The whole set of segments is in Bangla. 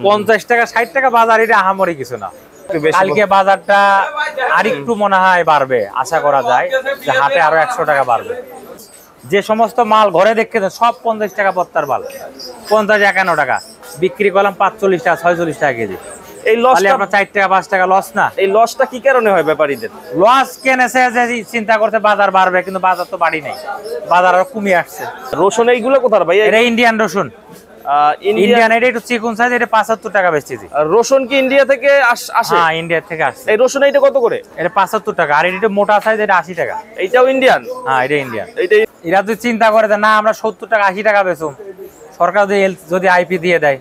50 টাকা 60 টাকা বাজার, এটা আহামরি কিছু না। কালকে বাজারটা আরেকটু মনে হয় বাড়বে, আশা করা যায় যে হাটে আরো 100 টাকা বাড়বে। যে সমস্ত মাল ঘরে দেখতেছেন সব 50 টাকা পত্তার মাল, 50-51 টাকা বিক্রি করলাম 45 টাকা 46 টাকা কেজি। এই লস আপনার 4 টাকা 5 টাকা লস না? এই লসটা কি কারণে হয় ব্যাপারীদের? লস কেনেছে যে চিন্তা করতে বাজার বাড়বে, কিন্তু বাজার তো বাড়ি নাই, বাজার আরো কমে আসছে। রসুন এইগুলো কোথার ভাই? এটা ইন্ডিয়ান রসুন, ইন্ডিয়ান। এটা একটু চিকন সাইজ, এটা 75 টাকা বেচতেছি। রসুন কি ইন্ডিয়া থেকে আসে? হ্যাঁ, ইন্ডিয়া থেকে আসে। এই রসুন এইটা কত করে? এটা 75 টাকা। আর এটা মোটা সাইজ, এটা 80 টাকা। এইটাও ইন্ডিয়ান? হ্যাঁ, এটা ইন্ডিয়ান। এইটা এরা যদি চিন্তা করে না আমরা 70 টাকা 80 টাকা বেচুম, সরকার যদি আইপি দিয়ে দেয়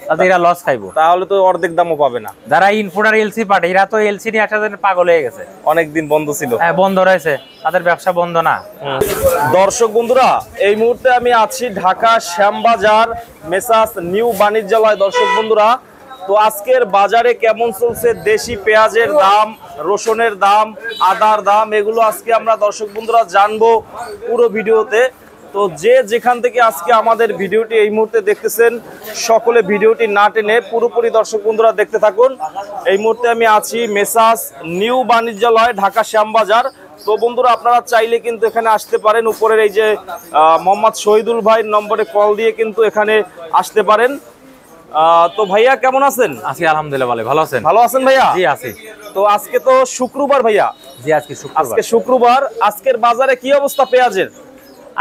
তাহলে এরা লস খাইবো, তাহলে তো অর্ধেক দামও পাবে না। যারা ইনপুটার এলসি পাঠে, এরা তো এলসি নিয়ে একটা পাগল হয়ে গেছে, অনেকদিন বন্ধ ছিল। হ্যাঁ, বন্ধ রয়েছে, তাদের ব্যবসা বন্ধ না। দর্শক বন্ধুরা, এই মুহূর্তে আমি আছি ঢাকা শ্যামবাজার মেসাস নিউ বাণিজ্যালয়। দর্শক বন্ধুরা, তো আজকের বাজারে কেমন চলছে দেশি পেঁয়াজের দাম, রসুনের দাম, আদার দাম, এগুলো আজকে আমরা দর্শক বন্ধুরা জানবো পুরো ভিডিওতে। তো যে যেখান থেকে আজকে আমাদের ভিডিওটি এই মুহূর্তে দেখতেছেন, সকলে ভিডিওটি না টেনে পুরোপুরি দর্শক বন্ধুরা দেখতে থাকুন। এই মুহূর্তে আমি আছি মেসাস নিউ বাণিজ্যালয়, ঢাকা শ্যামবাজার। তো বন্ধুরা, আপনারা চাইলে কিন্তু এখানে আসতে পারেন। উপরের এই যে মোহাম্মদ শহীদুল ভাইয়ের নম্বরে কল দিয়ে কিন্তু এখানে আসতে পারেন। তো ভাইয়া কেমন আছেন? আছি আলহামদুলিল্লাহ, ভালো আছেন? ভালো আছেন ভাইয়া? জি আছি। তো আজকে তো শুক্রবার ভাইয়া। জি, আজকে শুক্রবার। আজকের বাজারে কি অবস্থা পেঁয়াজের?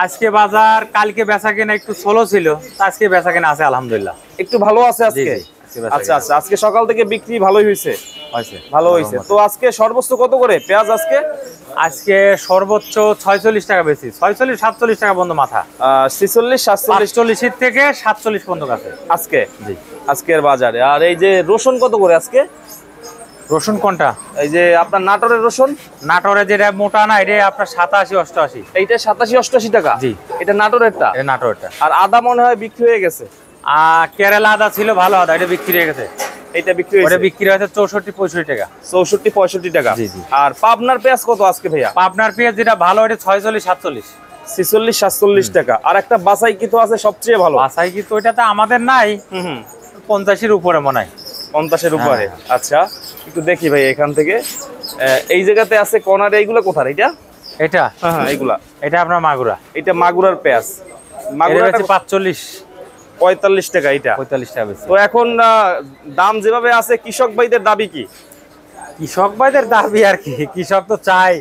আজকে বাজার কালকে বেচা কেনা একটু স্লো ছিল, আজকে বেচা কেনা আছে আলহামদুলিল্লাহ, একটু ভালো আছে আজকে। আচ্ছা আচ্ছা, আজকে সকাল থেকে বিক্রি ভালোই হয়েছে? ভালো হয়েছে। তো আজকে সর্বোচ্চ কত করে পেঁয়াজ? আজকে সর্বোচ্চ 46 টাকা বেশি, 46-47 টাকা বন্ধ মাথা। 46-47 থেকে 47 পর্যন্ত আছে আজকে। জি, আজকের বাজারে। আর এই যে রসুন কত করে আজকে? রসুন কোনটা? এই যে আপনার নাটোরের রসুন। নাটোরের যেটা মোটা না, এটা আপনার 87-88। এইটা 87-88 টাকা? জি। এটা নাটোরেরটা? এটা নাটোরেরটা। আর আদা মনে হয় বিক্রি হয়ে গেছে। কেরালা আদা ছিল, ভালো আদা, এটা বিক্রি হয়ে গেছে। এটা বিক্রি হয়েছে? ওটা বিক্রি হয়েছে 64-65 টাকা। 64-65 টাকা। জি জি। আর পাবনার পেঁয়াজ কত আজকে ভাইয়া? পাবনার পেঁয়াজ যেটা ভালো, এটা 46-47। 46-47 টাকা। আর একটা বাছাই কিন্তু আছে সবচেয়ে ভালো। বাছাই কিন্তু ওইটা তো আমাদের নাই। 50-এর উপরে মনে হয়। 50-এর উপরে? আচ্ছা, একটু দেখি ভাই এখান থেকে। এই জায়গাতে আছে কর্নারে। এইগুলো কোথায়? এটা এটা হ্যাঁ, এইগুলা এটা আপনার মাগুরা। এটা মাগুরার পেঁয়াজ। মাগুরা 45-45 টাকা। এটা 45 টাকা। তো এখন দাম যেভাবে আছে, কৃষক ভাইদের দাবি কি? কৃষক ভাইদের দাবি আর কি, কৃষক তো চায়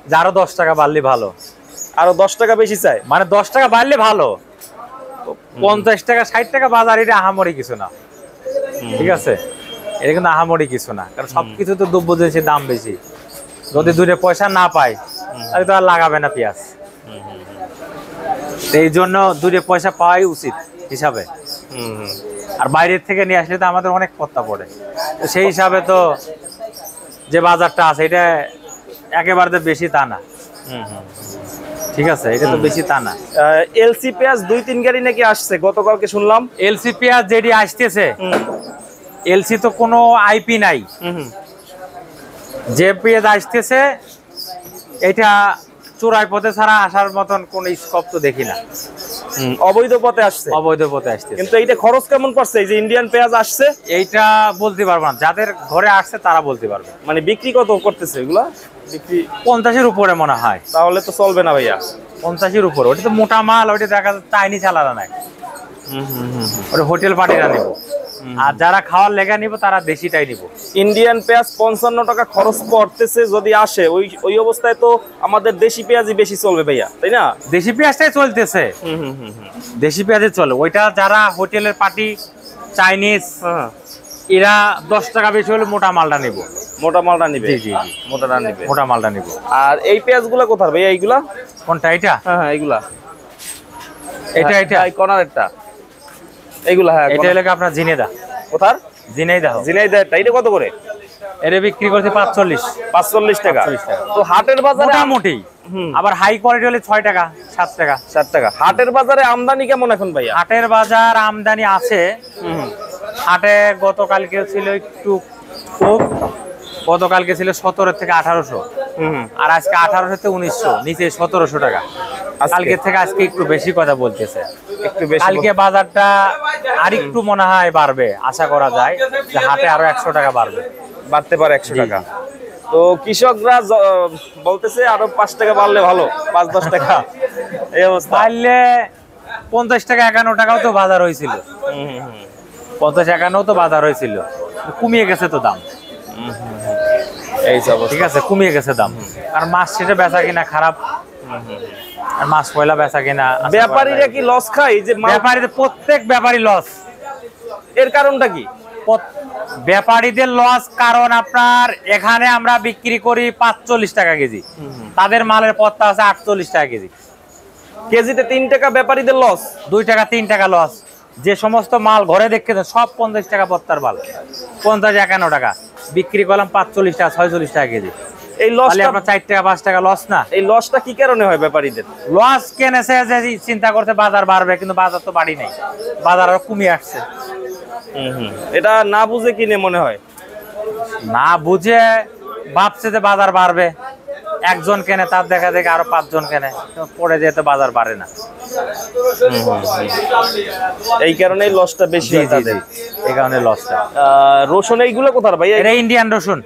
যে আরো 10 টাকা বাড়লে ভালো। আরো 10 টাকা বেশি চায়, মানে 10 টাকা বাড়লে ভালো। 50 টাকা 60 টাকা বাজার, এটা আহামরি কিছু না। ঠিক আছে, এটা কিন্তু আহামরি কিছু না, কারণ সবকিছু তো দ্রব্য জিনিসের দাম বেশি। যদি 2 পয়সা না পায় তাহলে তো আর লাগাবে না পেঁয়াজ। এই জন্য 2 পয়সা পাওয়াই উচিত হিসাবে। আর বাইরের থেকে নিয়ে আসলে তো আমাদের অনেক পত্তা পড়ে। তো সেই হিসাবে তো যে বাজারটা আছে, এটা একেবারে বেশি তা না। ঠিক আছে, এটা তো বেশি তা না। এলসি পেঁয়াজ 2-3 গাড়ি নাকি আসছে গতকালকে শুনলাম। এলসি পেঁয়াজ যেটি আসতেছে, এলসি তো কোনো আইপি নাই। যে পেঁয়াজ আসতেছে এটা চোরাই পথে ছাড়া আসার মতন কোন স্কোপ তো দেখি না। অবৈধ পথে আসছে। অবৈধ পথে আসছে। কিন্তু এইটা খরচ কেমন পড়ছে? এই যে ইন্ডিয়ান পেঁয়াজ আসছে, এইটা বলতে পারবো না, যাদের ঘরে আসছে তারা বলতে পারবে। মানে বিক্রি কত করতেছে এগুলা? বিক্রি 50-এর উপরে মনে হয়। তাহলে তো চলবে না ভাইয়া। 50-এর উপরে? ওটা তো মোটা মাল, ওইটা দেখা যাচ্ছে চাইনিজ আলাদা নাই। ওটা হোটেল পার্টিরা নেব, আর যারা খাওয়ার লেগা নিব তারা দেশিটাই নিব। ইন্ডিয়ান পেঁয়াজ 55 টাকা খরচ পড়তেছে যদি আসে, ওই অবস্থায় তো আমাদের দেশি পেঁয়াজই বেশি চলবে ভাইয়া, তাই না? দেশি পেঁয়াজটাই চলতেছে। দেশি পেঁয়াজে চলে। ওইটা যারা হোটেলের পার্টি চাইনিজ, এরা 10 টাকা বেশি হলে মোটা মালটা নিব। মোটা মালটা নিবে? জি জি, মোটাটা নিবে, মোটা মালটা নিব। আর এই পেঁয়াজগুলো কোথায় ভাইয়া? এইগুলা কোনটা? এটা হ্যাঁ, এইগুলা এটা এই কর্নারেরটা এইগুলা। হ্যাঁ, এটা হলো আপনার জিনেদা। কোথার? জিনেদা। জিনেদা। এটা কত করে? এটা বিক্রি করছে 45 টাকা। তো হাটের বাজারে মোটামুটি, আবার হাই কোয়ালিটি হলে 6 টাকা 7 টাকা 7 টাকা। হাটের বাজারে আমদানি কেমন এখন ভাইয়া? হাটের বাজার আমদানি আছে। হাটে গতকালকে ছিল একটু কম, গতকালকে ছিল 17 থেকে 1800, আর আজকে 1800 থেকে 1900, নিচে 1700 টাকা। কালকে থেকে আজকে একটু বেশি কথা বলতেছে, একটু বেশি কালকে বাজারটা আরেকটু মনে হয় বাড়বে, আশা করা যায় যে হাটে আরো 100 টাকা বাড়বে, বাড়তে পারে 100 টাকা। তো কৃষকরা বলতেছে আরো 5 টাকা বাড়লে ভালো, 5-10 টাকা এই অবস্থা। বাড়লে 50 টাকা 51 টাকাও তো বাজার হয়েছিল, 50-51 তো বাজার হয়েছিল, কমিয়ে গেছে তো দাম। এই অবস্থা, ঠিক আছে, কমিয়ে গেছে দাম, আর মাছ সেটা বেচা কিনা খারাপ, আর মাছ পয়লা বেচা কিনা। ব্যাপারীরা কি লস খায়? যে ব্যাপারীদের, প্রত্যেক ব্যাপারী লস। এর কারণটা কি? ব্যাপারীদের লস কারণ আপনার এখানে আমরা বিক্রি করি 45 টাকা কেজি, তাদের মালের পত্তা আছে 48 টাকা কেজি, কেজিতে 3 টাকা ব্যাপারীদের লস, 2 টাকা 3 টাকা লস। যে সমস্ত মাল ঘরে দেখতে সব 50 টাকা পত্তার মাল, 50-51 টাকা বিক্রি করলাম 45 টাকা 46 টাকা কেজি। এই লসটা আপনার 4 টাকা 5 টাকা লস না? এই লসটা কি কারণে হয় ব্যাপারীদের? লস কেনেছে যে চিন্তা করতে বাজার বাড়বে, কিন্তু বাজার তো বাড়ি নাই, বাজার আরো কমে আসছে। এটা না বুঝে কিনে মনে হয়, না বুঝে ভাবছে যে বাজার বাড়বে, একজন কেনে তার দেখা দেখে আরো 5 জন কেনে, পড়ে যেতে বাজার বাড়ে না। এই কারণেই লসটা বেশি হয় তাদের, এই কারণে লসটা। রসুন এইগুলো কোথার ভাই? এটা ইন্ডিয়ান রসুন,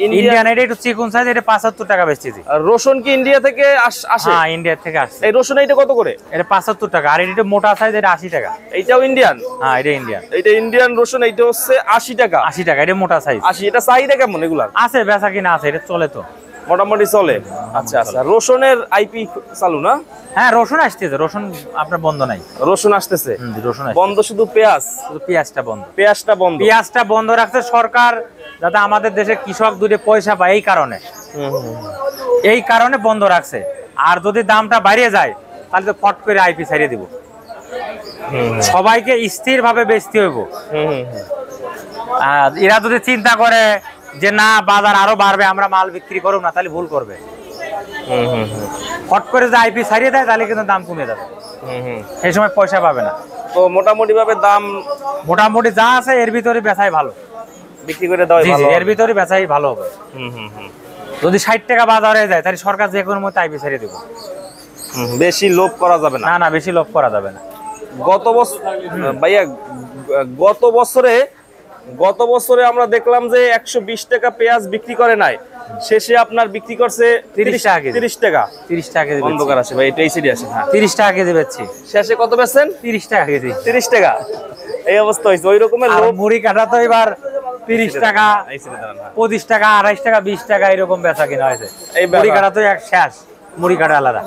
ইন্ডিয়ান, এটা একটু চিকন সাইজ, এটা 75 টাকা বেচতেছি। রসুন কি ইন্ডিয়া থেকে আসে? হ্যাঁ, ইন্ডিয়া থেকে আসছে। এই রসুন এইটা কত করে? এটা 75 টাকা, আর এটা মোটা সাইজ, এটা 80 টাকা। এইটাও ইন্ডিয়ান? হ্যাঁ, এটা ইন্ডিয়ান। এইটা ইন্ডিয়ান রসুন, এইটা হচ্ছে 80 টাকা। 80 টাকা, এটা মোটা সাইজ। 80, এটা চাহিদা কেমন এগুলার? আছে, বেচা কিনা আছে, এটা চলে তো মোটামুটি চলে। আচ্ছা আচ্ছা, রসুনের আইপি চালু না? হ্যাঁ, রসুন আসতেছে, রসুন আপনার বন্ধ নাই, রসুন আসতেছে। রসুন বন্ধ শুধু পেঁয়াজ, শুধু পেঁয়াজটা বন্ধ। পেঁয়াজটা বন্ধ, পেঁয়াজটা বন্ধ রাখছে সরকার, যাতে আমাদের দেশের কৃষক দুটো পয়সা পায়, এই কারণে বন্ধ রাখছে। আর যদি দামটা বাড়িয়ে যায় তাহলে তো ফট করে আইপি ছাড়িয়ে দিব, সবাইকে স্থির ভাবে বেচতে হইব। আর এরা যদি চিন্তা করে যে না বাজার আরো বাড়বে, আমরা মাল বিক্রি করব না, তাহলে ভুল করবে। ফট করে যদি আইপি ছাড়িয়ে দেয় তাহলে কিন্তু দাম কমে যাবে, সেই সময় পয়সা পাবে না। তো মোটামুটি ভাবে দাম মোটামুটি যা আছে এর ভিতরে বেচাই ভালো, বিক্রি করে দেওয়া ভালো, এর ভিতরে বেচাই ভালো হবে। যদি 60 টাকা বাজার হয়ে যায় তাহলে সরকার যে কোনো মতো আইপি ছেড়ে দেব, বেশি লোভ করা যাবে না। না না, বেশি লোভ করা যাবে না। গত বছর ভাইয়া, গত বছরে আমরা দেখলাম যে 120 টাকা পেঁয়াজ বিক্রি করে নাই, শেষে আপনার বিক্রি করছে 30 টাকা কেজি। 30 টাকা, 30 টাকা কেজি অন্ধকার আছে ভাই, এটাই সিডি আছে। হ্যাঁ, 30 টাকা কেজি বেচছি। শেষে কত বেচছেন? 30 টাকা কেজি। 30 টাকা, এই অবস্থা হয়েছে। ওই রকমের আর লোভ। মুড়ি কাটা তো এবার 30 টাকা, 25 টাকা, 28 টাকা, 20 টাকা এরকম বেচা কিনা হয়েছে। এই মুড়ি কাটা তো এক শেষ, মুড়ি কাটা আলাদা।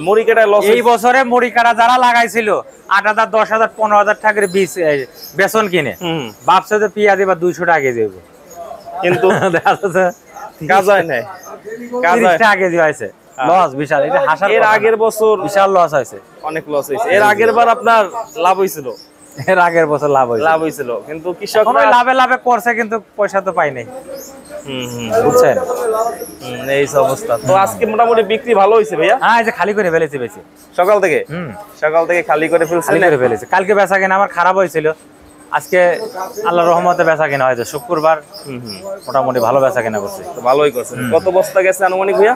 মুড়ি কাটায় লস। এই বছরে মুড়ি কাটা যারা লাগাইছিল 8,000, 10,000, 15,000 টাকার বীজ বেসন কিনে ভাবছে যে পেঁয়াজ এবার 200 টাকা কেজি হইব, কিন্তু দেখা যাচ্ছে কাজ হয় নাই, 30 টাকা কেজি হয়েছে। লস বিশাল, এটা হাসার এর আগের বছর বিশাল লস হয়েছে, অনেক লস হয়েছে। এর আগের বার আপনার লাভ হয়েছিল, এর আগের বছর লাভ হয়েছিল, কিন্তু কৃষক লাভে করছে, কিন্তু পয়সা তো পাই নাই, বুঝছেন? এই অবস্থা। তো আজকে মোটামুটি বিক্রি ভালো হয়েছে ভাইয়া? হ্যাঁ, এই যে খালি করে ফেলেছি বেশি, সকাল থেকে খালি করে ফেলেছি। কালকে বেচা কেনা আমার খারাপ হয়েছিল, আজকে আল্লাহর রহমতে বেচা কেনা হয়েছে। শুক্রবার মোটামুটি ভালো বেচা কেনা করছে। ভালোই করছে। কত বস্তা গেছে আনুমানিক ভাইয়া?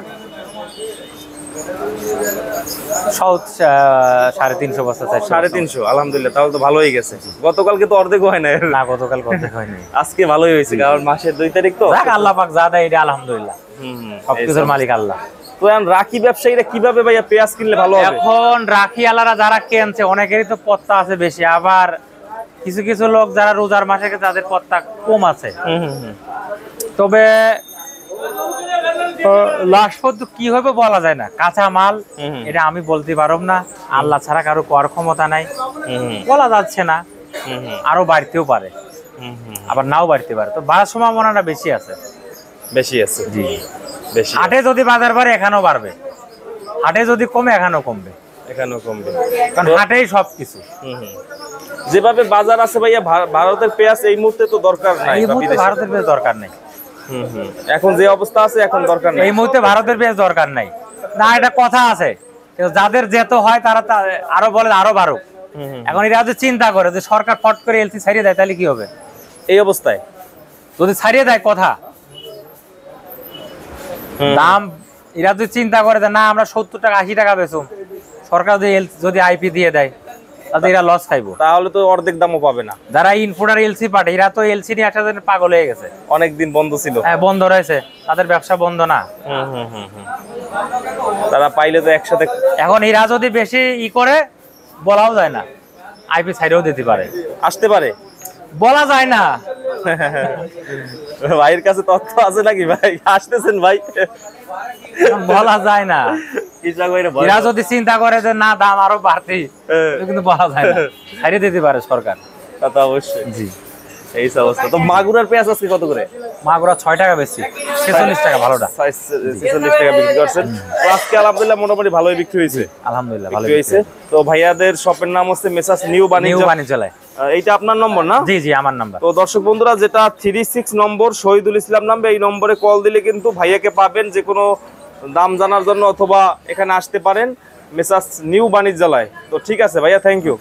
350 বস্তা। 350, আলহামদুলিল্লাহ, তাহলে তো ভালোই গেছে। গতকালকে তো অর্ধেক হয় না। না, গতকাল অর্ধেক হয়নি, আজকে ভালোই হয়েছে, কারণ মাসের 2 তারিখ তো। আল্লাহ পাক যা দেয় এটা আলহামদুলিল্লাহ, সবকিছুর মালিক আল্লাহ। তো এখন রাখি ব্যবসায়ীরা কিভাবে ভাইয়া পেঁয়াজ কিনলে ভালো হবে? এখন রাখি আলারা যারা কিনছে অনেকেরই তো পত্তা আছে বেশি, আবার কিছু কিছু লোক যারা রোজার মাসে যাদের পত্তা কম আছে। তবে লাস্ট পর্যন্ত কি হবে বলা যায় না, কাঁচা মাল এটা আমি বলতে পারব না, আল্লাহ ছাড়া কারো করার ক্ষমতা নাই, বলা যাচ্ছে না, আরো বাড়তেও পারে, আবার নাও বাড়তে পারে। তো বাড়ার সম্ভাবনাটা বেশি আছে, জি বেশি। হাটে যদি বাজার বাড়ে এখানেও বাড়বে, হাটে যদি কমে এখানেও কমবে, কারণ হাটেই সবকিছু। যেভাবে বাজার আছে ভাইয়া, ভারতের পেঁয়াজ এই মুহূর্তে তো দরকার নাই, এই মুহূর্তে ভারতের পেঁয়াজ দরকার নাই, এখন যে অবস্থা আছে এখন দরকার নাই, এই মুহূর্তে ভারতের পেঁয়াজ দরকার নাই। না, এটা কথা আছে, যাদের যেত হয় তারা আরো বলে আরো বাড়ুক। এখন এরা যদি চিন্তা করে যে সরকার ফট করে এলসি ছাড়িয়ে দেয় তাহলে কি হবে? এই অবস্থায় যদি ছাড়িয়ে দেয় কথা, দাম এরা যদি চিন্তা করে যে না আমরা 70 টাকা 80 টাকা বেচুম, সরকার যদি আইপি দিয়ে দেয় তাহলে এরা লস খাইবো। তাহলে তো অর্ধেক দামও পাবে না। যারা ইনপুটার এলসি পাঠে এরা তো এলসি নিয়ে একটা দিন পাগল হয়ে গেছে, অনেকদিন বন্ধ ছিল। হ্যাঁ বন্ধ রয়েছে, তাদের ব্যবসা বন্ধ না। তারা পাইলে তো একসাথে। এখন এরা যদি বেশি করে বলাও যায় না, আইপি সাইডেও দিতে পারে, আসতে পারে, বলা যায় না। ভাইয়ের কাছে তথ্য আছে নাকি ভাই? আসতেছেন ভাই? বলা যায় না। কৃষক ভাইরা ভয় এরা যদি চিন্তা করে যে না দাম আরো বাড়তি, কিন্তু বলা যায় না, ছাড়িয়ে দিতে পারে সরকার। তা তো অবশ্যই। জি, এই অবস্থা। তো মাগুরার পেঁয়াজ আজকে কত করে? মাগুরা 6 টাকা বেশি, 46 টাকা ভালোটা। 46 টাকা বিক্রি করছেন। তো আজকে আলহামদুলিল্লাহ মোটামুটি ভালোই বিক্রি হয়েছে। আলহামদুলিল্লাহ ভালো বিক্রি হয়েছে। তো ভাইয়াদের শপের নাম হচ্ছে মেসাস নিউ নিউ বাণিজ্য। বাণিজ্যালয়। এইটা আপনার নম্বর না? জি জি আমার নাম্বার। তো দর্শক বন্ধুরা, যেটা 36 নম্বর শহীদুল ইসলাম নামে, এই নম্বরে কল দিলে কিন্তু ভাইয়াকে পাবেন, যে কোনো দাম জানার জন্য, অথবা এখানে আসতে পারেন মেসাস নিউ বাণিজ্যালয়। তো ঠিক আছে ভাইয়া, থ্যাংক ইউ।